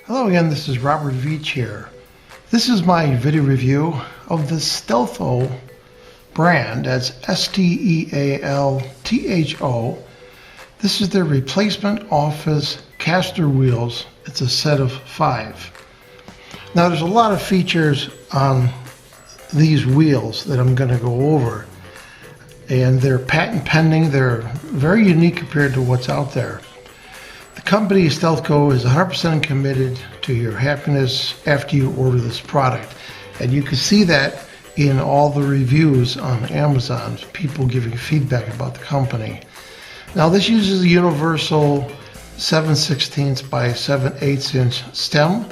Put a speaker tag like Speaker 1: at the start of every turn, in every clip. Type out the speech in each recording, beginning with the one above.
Speaker 1: Hello again, this is Robert V. Chair. This is my video review of the Stealtho brand. That's S-T-E-A-L-T-H-O. This is their replacement office caster wheels. It's a set of 5. Now there's a lot of features on these wheels that I'm going to go over. And they're patent pending. They're very unique compared to what's out there. The company Stealtho is 100% committed to your happiness after you order this product. And you can see that in all the reviews on Amazon, people giving feedback about the company. Now this uses a universal 7/16 by 7/8 inch stem.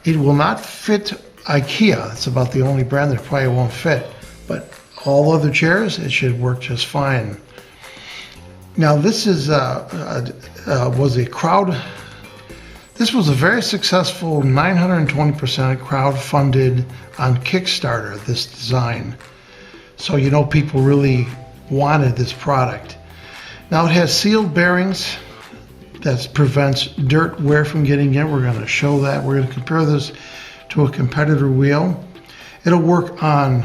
Speaker 1: It will not fit IKEA. It's about the only brand that probably won't fit. But all other chairs, it should work just fine. Now this is was a very successful 920% crowd-funded on Kickstarter, this design. So you know people really wanted this product. Now it has sealed bearings that prevents dirt wear from getting in. We're going to show that. We're going to compare this to a competitor wheel. It'll work on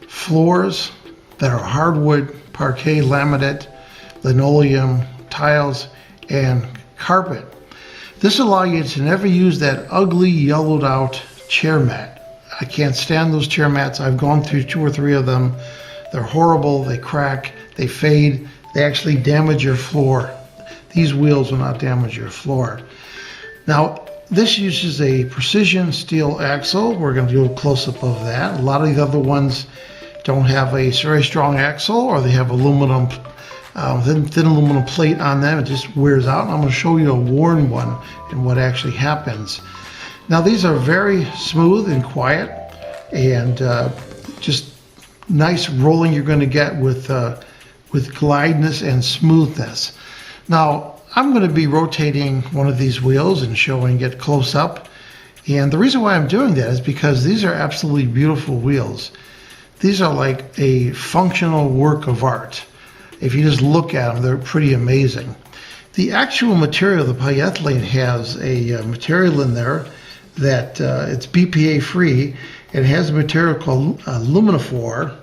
Speaker 1: floors that are hardwood, parquet, laminate, linoleum, tiles, and carpet. This allows you to never use that ugly yellowed out chair mat. I can't stand those chair mats. I've gone through 2 or 3 of them. They're horrible, they crack, they fade, they actually damage your floor. These wheels will not damage your floor. Now, this uses a precision steel axle. We're going to do a close-up of that. A lot of the other ones don't have a very strong axle, or they have aluminum thin aluminum plate on them. It just wears out. And I'm going to show you a worn one and what actually happens. Now these are very smooth and quiet, and just nice rolling you're going to get with glideness and smoothness. Now I'm going to be rotating one of these wheels and showing it close up. And the reason why I'm doing that is because these are absolutely beautiful wheels. These are like a functional work of art. If you just look at them, they're pretty amazing. The actual material, the polyurethane, has a material in there that it's BPA free. It has a material called luminophore,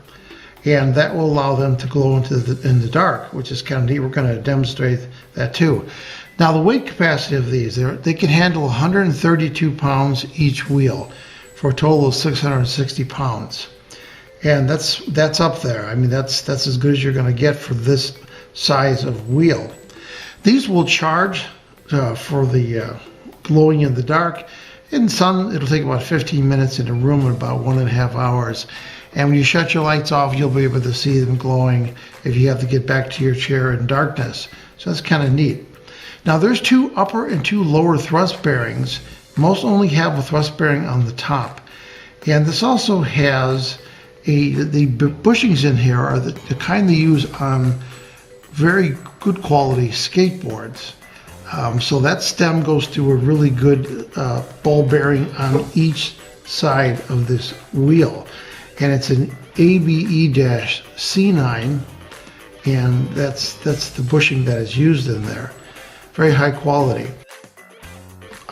Speaker 1: and that will allow them to glow in the dark, which is kind of neat. We're going to demonstrate that too. Now the weight capacity of these, they can handle 132 pounds each wheel for a total of 660 pounds. And that's up there. I mean, that's as good as you're going to get for this size of wheel. These will charge for the glowing in the dark. In sun, it'll take about 15 minutes. In a room, about 1.5 hours. And when you shut your lights off, you'll be able to see them glowing if you have to get back to your chair in darkness. So that's kind of neat. Now there's 2 upper and 2 lower thrust bearings. Most only have a thrust bearing on the top. And this also has the bushings in here are the kind they use on very good quality skateboards. So that stem goes through a really good ball bearing on each side of this wheel. And it's an ABE-C9, and that's the bushing that is used in there. Very high quality.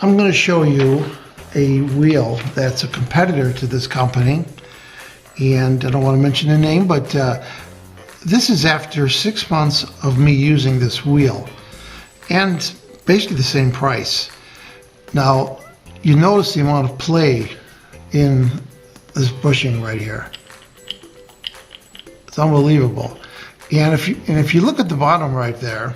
Speaker 1: I'm going to show you a wheel that's a competitor to this company. And I don't want to mention the name, but this is after 6 months of me using this wheel, and basically the same price. Now, you notice the amount of play in this bushing right here. It's unbelievable. And if you look at the bottom right there,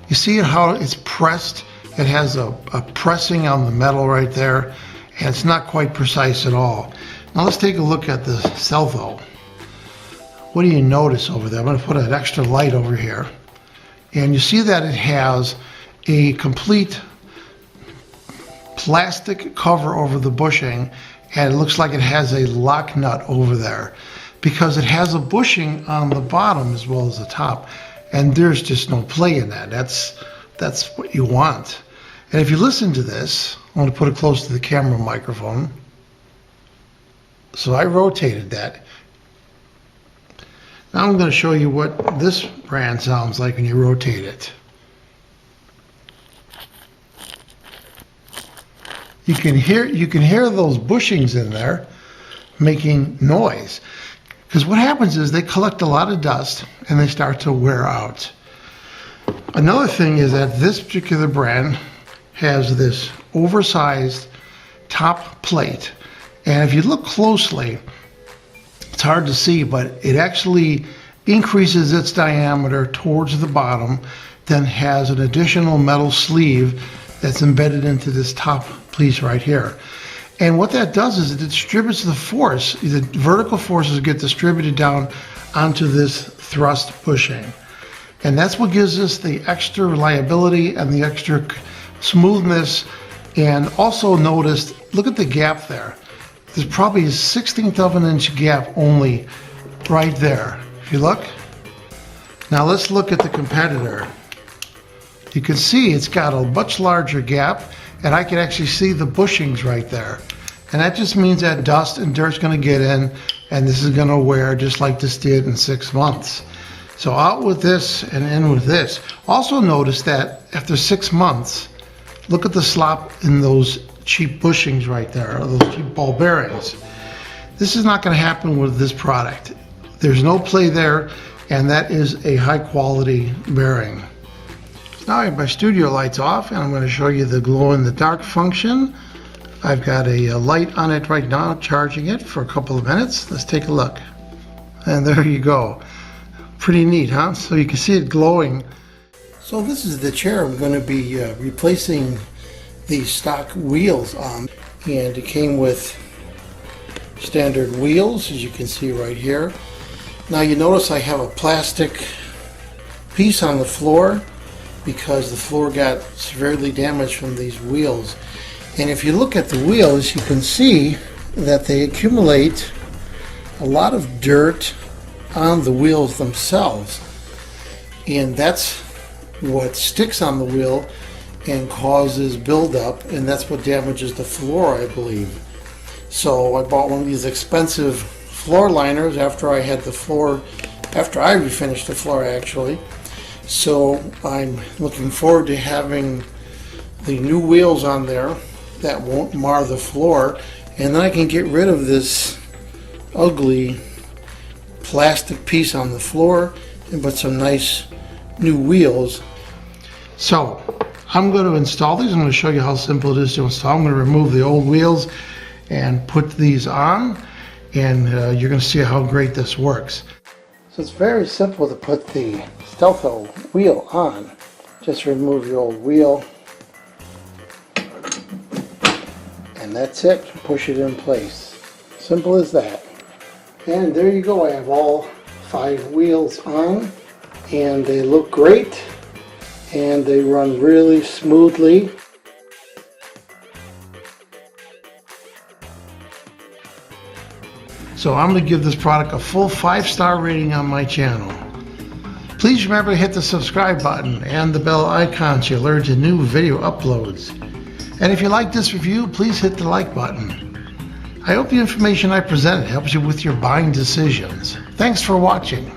Speaker 1: you see how it's pressed. It has a pressing on the metal right there, and it's not quite precise at all. Now let's take a look at the Stealtho. What do you notice over there? I'm going to put an extra light over here. And you see that it has a complete plastic cover over the bushing, and it looks like it has a lock nut over there because it has a bushing on the bottom as well as the top. And there's just no play in that. That's what you want. And if you listen to this, I'm going to put it close to the camera microphone. So I rotated that. Now I'm going to show you what this brand sounds like when you rotate it. you can hear those bushings in there making noise. Because what happens is they collect a lot of dust and they start to wear out. Another thing is that this particular brand has this oversized top plate. And if you look closely, it's hard to see, but it actually increases its diameter towards the bottom, then has an additional metal sleeve that's embedded into this top piece right here. And what that does is it distributes the force. The vertical forces get distributed down onto this thrust bushing. And that's what gives us the extra reliability and the extra smoothness. And also notice, look at the gap there. There's probably a 1/16 of an inch gap only right there. If you look. Now let's look at the competitor. You can see it's got a much larger gap, and I can actually see the bushings right there. And that just means that dust and dirt's going to get in, and this is going to wear just like this did in 6 months. So out with this and in with this. Also notice that after 6 months, look at the slop in those cheap bushings right there, or those cheap ball bearings. This is not going to happen with this product. There's no play there, and that is a high quality bearing. Now I have my studio lights off, and I'm going to show you the glow in the dark function. I've got a light on it right now, charging it for a couple of minutes. Let's take a look. And there you go. Pretty neat, huh? So you can see it glowing. So this is the chair I'm going to be replacing the stock wheels on. And it came with standard wheels, as you can see right here. Now you notice I have a plastic piece on the floor because the floor got severely damaged from these wheels. And if you look at the wheels, you can see that they accumulate a lot of dirt on the wheels themselves. And that's what sticks on the wheel and causes buildup, and that's what damages the floor, I believe. So I bought one of these expensive floor liners after I refinished the floor actually. So I'm looking forward to having the new wheels on there that won't mar the floor, and then I can get rid of this ugly plastic piece on the floor and put some nice new wheels. So I'm going to install these. I'm going to show you how simple it is to install. I'm going to remove the old wheels and put these on, and you're going to see how great this works. So it's very simple to put the Stealtho wheel on. Just remove the old wheel, and that's it. Push it in place. Simple as that. And there you go. I have all 5 wheels on, and they look great, and they run really smoothly. So I'm going to give this product a full 5-star rating on my channel. Please remember to hit the subscribe button and the bell icon to alert you new video uploads. And if you like this review, please hit the like button. I hope the information I presented helps you with your buying decisions. Thanks for watching.